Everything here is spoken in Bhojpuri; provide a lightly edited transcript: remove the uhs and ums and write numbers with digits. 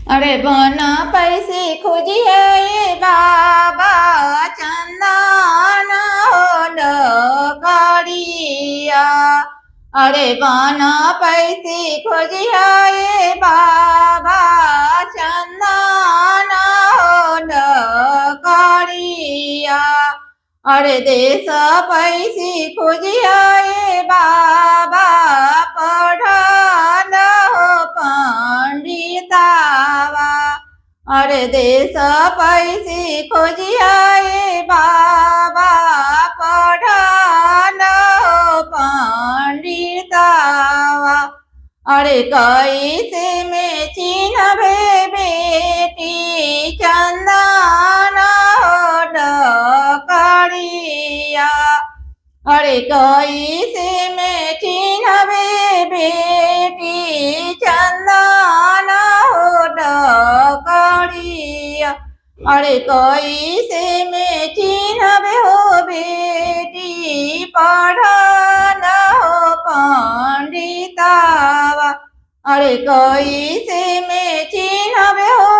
अरे बन पैसे खोजिए बाबा चंदन करिया। अरे बन पैसे खोजिए बाबा चंदन करिया। अरे देश पैसे खोजिए बाबा पढ़ल पंडितावा। अरे देश पैसे खोजिए बाबा पढ़ल पंडितावा। अरे कैसे में चिन्हबे बेटी चंदन करिया। अरे कैसे में चिन्हबे बेटी चंदन करिया। अरे कैसे में चिन्हबे हो बेटी पढ़ल पंडितावा। अरे कैसे में चिन्हबे हो